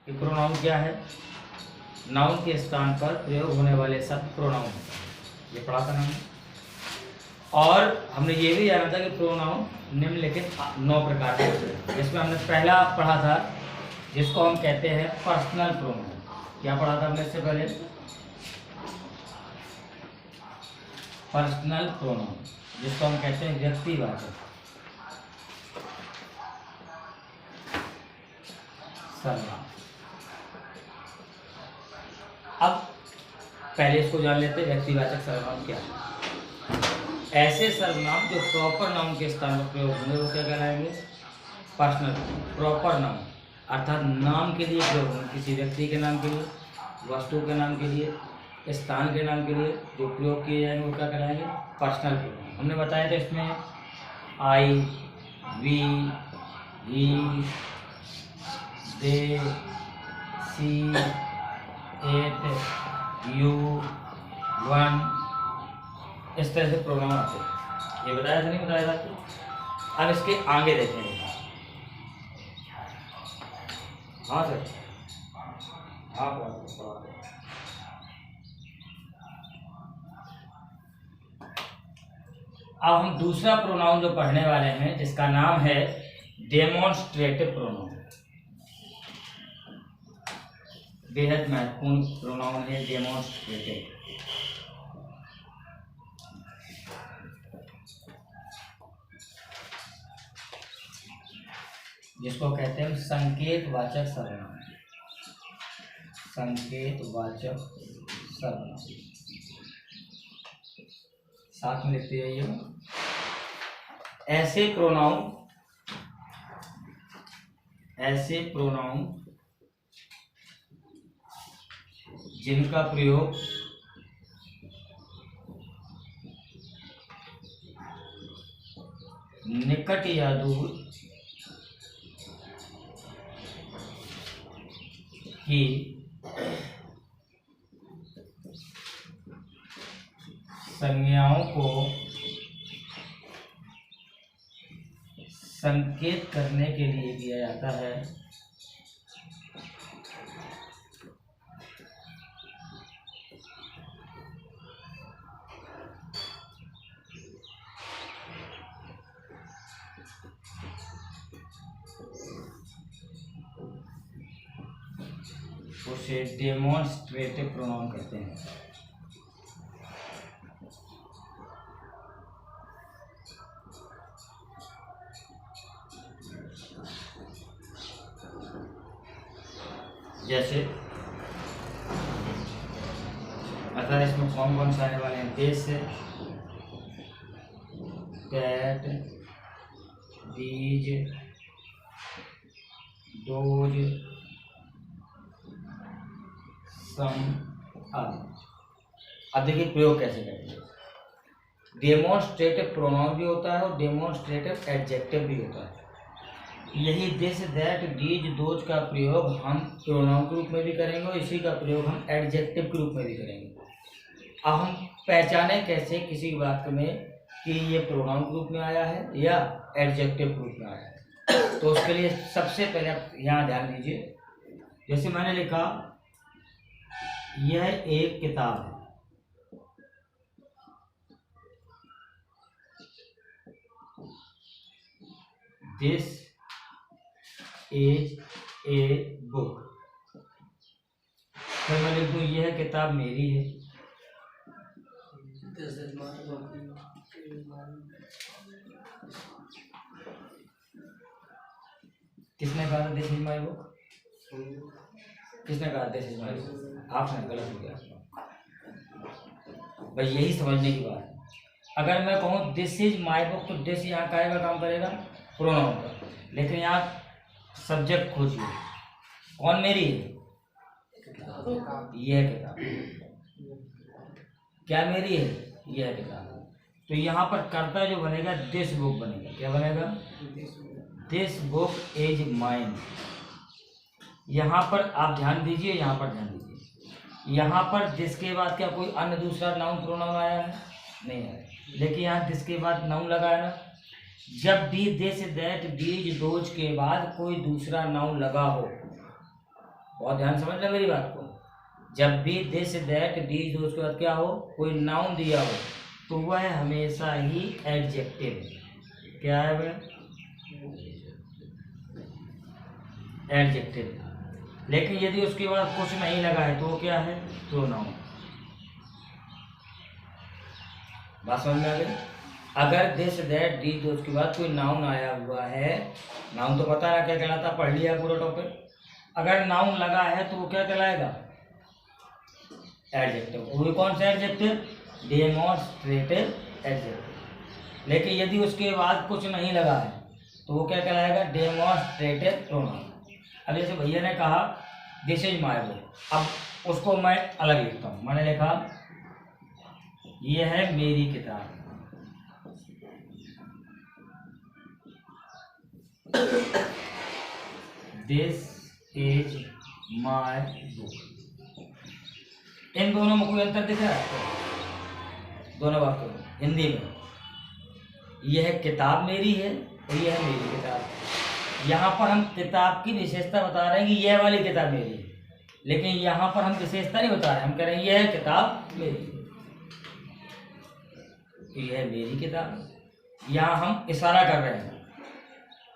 कि प्रोनाउन क्या है? नाउन के स्थान पर प्रयोग होने वाले शब्द प्रोनाउन होता है, ये पढ़ा था हमने। और हमने ये भी जाना था कि प्रोनाउन निम्नलिखित 9 प्रकार के होते हैं, जिसमें हमने पहला पढ़ा था जिसको हम कहते हैं पर्सनल प्रोनाउन। क्या पढ़ा था हमने इससे पहले? पर्सनल प्रोनाउन, जिसको हम कहते हैं व्यक्तिवाचक सर्वनाम। अब पहले इसको जान लेते हैं व्यक्तिवाचक सर्वनाम क्या है। ऐसे सर्वनाम जो प्रॉपर नाउन के स्थान पर प्रयोग होंगे वो क्या कहलाएंगे? पर्सनल। प्रॉपर नाउन अर्थात नाम के लिए प्रयोग होंगे, किसी व्यक्ति के नाम के लिए, वस्तु के नाम के लिए, स्थान के नाम के लिए जो प्रयोग किए जाएंगे वो क्या कहलाएंगे? Personal pronoun. हमने बताया था इसमें I, we, he, they, she, it, you, one, इस तरह से प्रोनाउन आते हैं। ये बताया था नहीं बताया था? अब इसके आगे देखेंगे। हाँ सर, हाँ अब हम दूसरा प्रोनाउन जो पढ़ने वाले हैं जिसका नाम है डेमोन्स्ट्रेटिव प्रोनाउन। बेहद महत्वपूर्ण प्रोनाउन है डेमोन्स्ट्रेटिव। जिसको कहते हैं संकेतवाचक सर्वनाम। संकेतवाचक सर्वनाम साथ में लिखते जाइए। ऐसे प्रोनाउन जिनका प्रयोग निकट या दूर की संज्ञाओं को संकेत करने के लिए किया जाता है, उसे डेमोन्स्ट्रेटिव प्रोनाउन कहते हैं। जैसे अर्थात इसमें कौन कौन से आने वाले हैं? दिस, दैट, दीज, दोज, सम आदि। अब देखिए प्रयोग कैसे करेंगे। डेमोन्स्ट्रेटिव प्रोनाउन भी होता है और डेमोन्स्ट्रेटिव एडजेक्टिव भी होता है। यही दिस, दैट, दीज, दोज का प्रयोग हम प्रोनाउन के रूप में भी करेंगे और इसी का प्रयोग हम एडजेक्टिव के रूप में भी करेंगे। अब हम पहचाने कैसे किसी बात में कि ये प्रोनाउन के रूप में आया है या एडजेक्टिव के रूप में आया है? तो उसके लिए सबसे पहले आप यहाँ ध्यान दीजिए। जैसे मैंने लिखा यह एक किताब है, दिस इज ए बुक। फिर मैं लिख दूँ यह किताब मेरी है, किसने कहा दिस इज माई बुक? किसने कहा दिस इज माई बुक? आपने, गलत हो गया भाई। यही समझने की बात है। अगर मैं कहूँ दिस इज माई बुक तो दिस यहाँ काय का काम करेगा? प्रोनाउन का। लेकिन यहाँ सब्जेक्ट खोजिए, कौन मेरी है? यह किताब। क्या मेरी है? यह किताब। तो यहाँ पर कर्ता जो बनेगा दिस बुक बनेगा। क्या बनेगा? This book is mine. यहाँ पर आप ध्यान दीजिए, यहाँ पर ध्यान दीजिए। यहाँ पर दिस के बाद क्या कोई अन्य दूसरा नाउन प्रोनाउन आया है? नहीं आया। लेकिन यहाँ दिस के बाद नाउन लगा है ना। जब भी दिस, दैट, दीज, दोज के बाद कोई दूसरा नाउन लगा हो, बहुत ध्यान समझ लें मेरी बात को। जब भी दिस दैट दीज उसके बाद क्या हो, कोई नाउन दिया हो, तो वह हमेशा ही एडजेक्टिव। क्या है वह? एडजेक्टिव। लेकिन यदि उसके बाद कुछ नहीं लगा है तो वो क्या है? प्रोनाउन। बात समझ में आ गई? अगर दिस दैट दीज उसके बाद कोई नाउन आया हुआ है, नाउन तो पता है क्या कहलाता, पढ़ लिया पूरा टॉपिक। अगर नाउन लगा है तो वो क्या कहलाएगा? एडजेक्टिव। वो कौन सा एडजेक्टिव? Demonstrative adjective. लेकिन यदि उसके बाद कुछ नहीं लगा है तो वो क्या कहलाएगा? Demonstrative pronoun. अब जैसे भैया ने कहा दिस इज माय बुक, अब उसको मैं अलग लिखता हूँ। मैंने लिखा ये है मेरी किताब। This is my book. इन दोनों में कोई अंतर दिख रहा है? दोनों बात करो हिंदी में। यह किताब मेरी है और यह है मेरी किताब। यहाँ पर हम किताब की विशेषता बता रहे हैं कि यह वाली किताब मेरी है, लेकिन यहाँ पर हम विशेषता नहीं बता रहे हैं। हम कह रहे हैं यह किताब मेरी, यह मेरी किताब। यहाँ हम इशारा कर रहे हैं।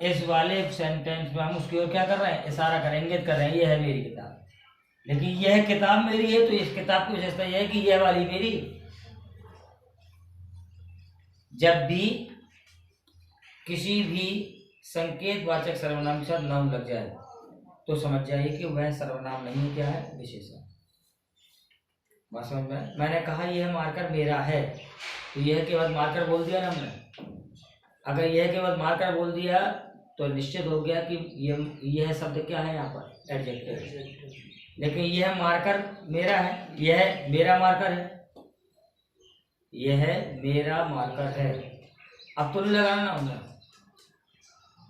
इस वाले सेंटेंस में हम उसकी ओर क्या कर रहे हैं? इशारा कर, इंगित कर रहे हैं यह है मेरी किताब। लेकिन यह किताब मेरी है तो इस किताब की विशेषता यह है कि यह वाली मेरी। जब भी किसी भी संकेतवाचक सर्वनाम के साथ नाउन लग जाए तो समझ जाइए कि वह सर्वनाम नहीं, क्या है? विशेषण। बात समझ में? मैंने कहा यह मार्कर मेरा है, तो यह के बाद मार्कर बोल दिया ना हमने। अगर यह के बाद मार्कर बोल दिया तो निश्चित हो गया कि यह शब्द क्या है यहाँ पर? एडजेक्टिव। लेकिन यह मार्कर मेरा है, यह मेरा मार्कर है, यह मेरा मार्कर है। अब तो नहीं लगाना ना हमने,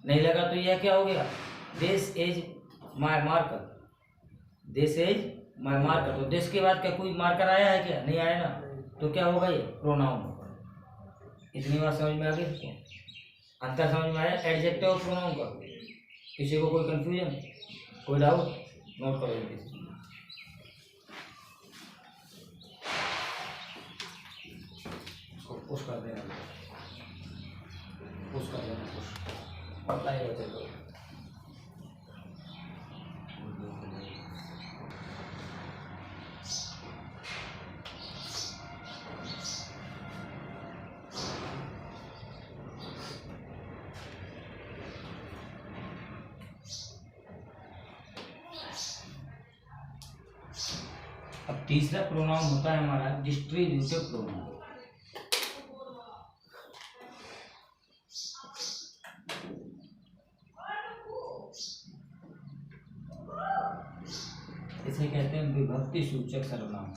नहीं लगा तो यह क्या हो गया? This is my marker. This is my marker. तो दिस के बाद क्या कोई मार्कर आया है क्या? नहीं आया ना, तो क्या होगा? ये प्रोनाउन। इतनी बात समझ में आ गई? अंतर समझ में आया एडजेक्टिव और प्रोनाउन का? किसी को कोई कंफ्यूजन, कोई डाउट? नोट करो जल्दी से। पुश कर देना, पुश कर देना, पुश पता ही होता है। अब तीसरा प्रोनाउन होता है हमारा डिस्ट्रीब्यूटिव प्रोनाउन। इसे कहते हैं विभक्ति सूचक सर्वनाम।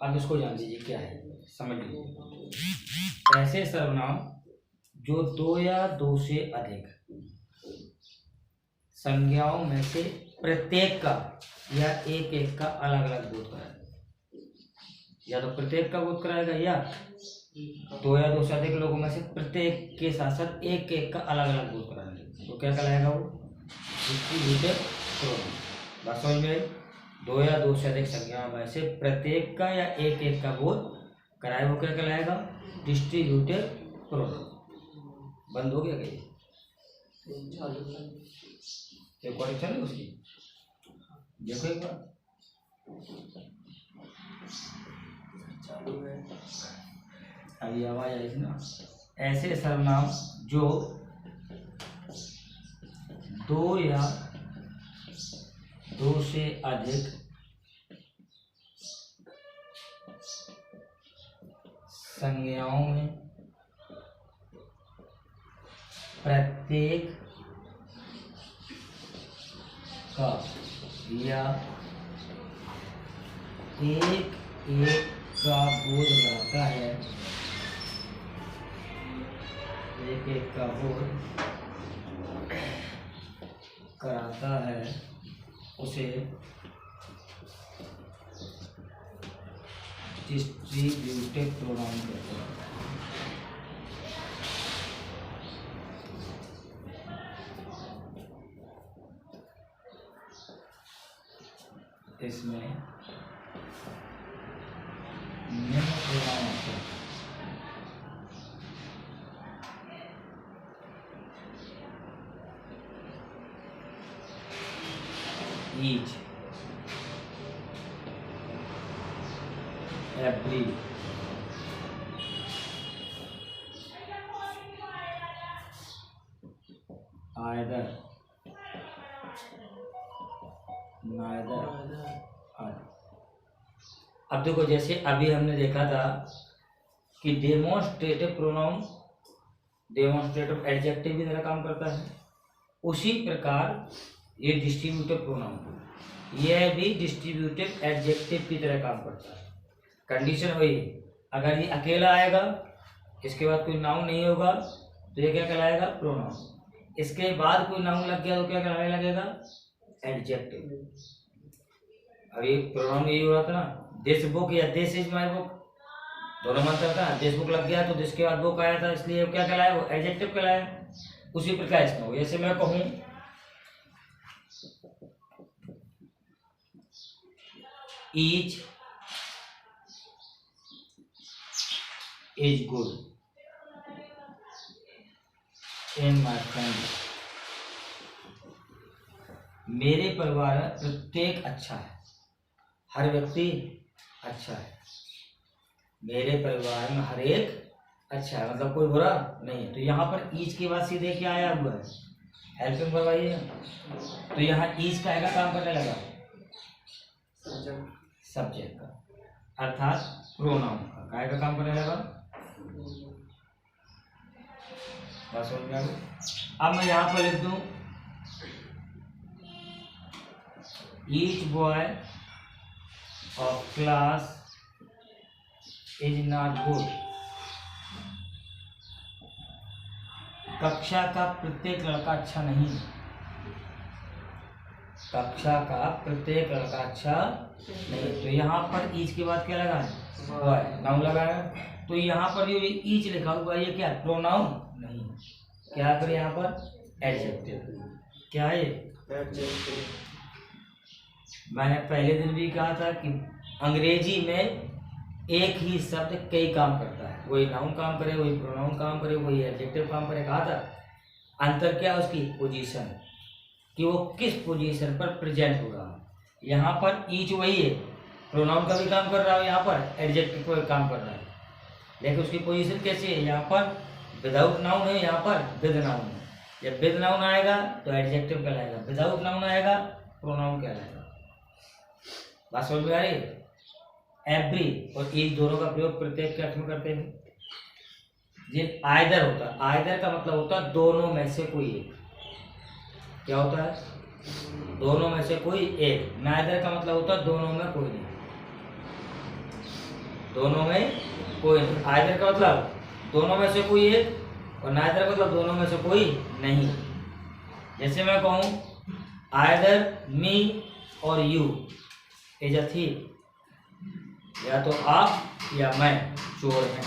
अब इसको जान लीजिए क्या है, समझ लीजिए। ऐसे सर्वनाम जो दो या दो से अधिक संज्ञाओं में से प्रत्येक का या एक एक का अलग अलग बोध कराएगा। या तो प्रत्येक का बोध कराएगा या दो या दो से अधिक लोगों में से प्रत्येक के साथ साथ एक एक का अलग अलग बोध कराएगा। तो क्या कहलाएगा वो? Distributive pronoun. बात समझ में आई? दो या दो से अधिक संज्ञाओं में से प्रत्येक का या एक एक का बोध कराए, वो क्या कहलाएगा? Distributive pronoun. बंद हो गया क्या? रिकॉर्डिंग चल रही उसकी? देखो एक बार चालू है, अभी आवाज आई थी ना। ऐसे सर्वनाम जो दो या दो से अधिक संज्ञाओं में प्रत्येक का या एक एक का बोध कराता है, एक एक का बोध कराता है, उसे डिस्ट्रीब्यूटिव प्रोनाउन कहते हैं। इसमें निम्न प्रोनाउन होते हैं। each, every, either, neither, आदि। अब देखो, जैसे अभी हमने देखा था कि डेमोन्स्ट्रेटिव प्रोनाउन डेमोन्स्ट्रेटिव एडजेक्टिव की तरह काम करता है, उसी प्रकार ये डिस्ट्रीब्यूटिव प्रोनाउन यह भी डिस्ट्रीब्यूटिव एडजेक्टिव की तरह काम करता है। कंडीशन वही है, अगर ये अकेला आएगा, इसके बाद कोई नाउन नहीं होगा, तो ये क्या कहलाएगा? प्रोनाउन। इसके बाद कोई नाउन लग गया तो क्या कहलाने लगेगा? एडजेक्टिव। अब ये प्रोनाउन यही हो रहा था ना, दिस बुक या दिस इज माई बुक, दोनों मन करता है। दिस बुक लग गया तो दिस के बाद बुक आया था, इसलिए क्या कहलाया? वो एडजेक्टिव कहलाया। उसी प्रकार इसमें हो, जैसे मैं कहूँ each is good in my family, मेरे परिवार में प्रत्येक अच्छा है, हर व्यक्ति अच्छा है। मेरे परिवार में हर एक अच्छा है, मतलब कोई बुरा नहीं है। तो यहाँ पर ईच के बाद सीधे क्या आया हुआ है? हेल्पिंग वर्ब आई है। तो यहाँ ईच का काम करने लगा सब्जेक्ट का, अर्थात प्रोनाउन का काय का काम करने लगा। बस समझ में आ गया। अब मैं यहाँ पर लिख दूं each boy of class is not good. कक्षा का प्रत्येक लड़का अच्छा नहीं है। कक्षा का प्रत्येक लड़का अच्छा नहीं। तो यहाँ पर ईच के बाद क्या लगा है? बॉय, नाउन लगा है। तो यहाँ पर जो ईच लिखा हुआ है, ये क्या है? प्रोनाउन नहीं। क्या करें यहाँ पर? एडजेक्टिव। क्या है? एडजेक्टिव। मैंने पहले दिन भी कहा था कि अंग्रेजी में एक ही शब्द कई काम करता है, वही नाउन काम करे, वही प्रोनाउन काम करे, वही एडजेक्टिव काम करे। कहा था अंतर क्या? उसकी पोजीशन, कि वो किस पोजीशन पर प्रेजेंट हो रहा है। यहाँ पर ईच वही है, प्रोनाउन का भी काम कर रहा है, यहाँ पर एडजेक्टिव का भी काम कर रहा है, लेकिन उसकी पोजीशन कैसी है? यहाँ पर विदाउट नाउन है, यहाँ पर विद नाउन है। जब विद नाउन आएगा तो एडजेक्टिव कहलाएगा, विदाउट नाउन आएगा प्रोनाउन कहलाएगा। बात समझ में आ रही है? एवरी और ईच दोनों का प्रयोग प्रत्येक के अर्थ में करते हैं। ये आइदर होता है, आइदर का मतलब होता है दोनों में से कोई एक। क्या होता है? दोनों में से कोई एक। नाइदर का मतलब होता है दोनों में कोई नहीं, दोनों में कोई नहीं। आइदर का मतलब दोनों में से कोई एक, और नाइदर का मतलब दोनों में से कोई नहीं। जैसे मैं कहूँ आइदर मी और यू इज अ थीफ, या तो आप या मैं चोर हैं।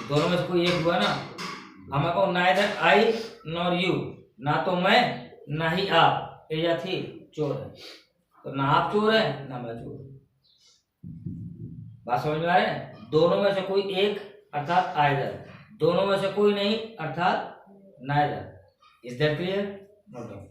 दोनों में से कोई एक हुआ ना। हम कहूँ नाइदर आई नॉर यू, ना तो मैं ना ही आप, इज अ थीफ, चोर है। तो ना आप चोर है ना मैं चोर। बात समझ में आ रही है? दोनों में से कोई एक अर्थात आइदर, दोनों में से कोई नहीं अर्थात neither. Is that clear? No doubt.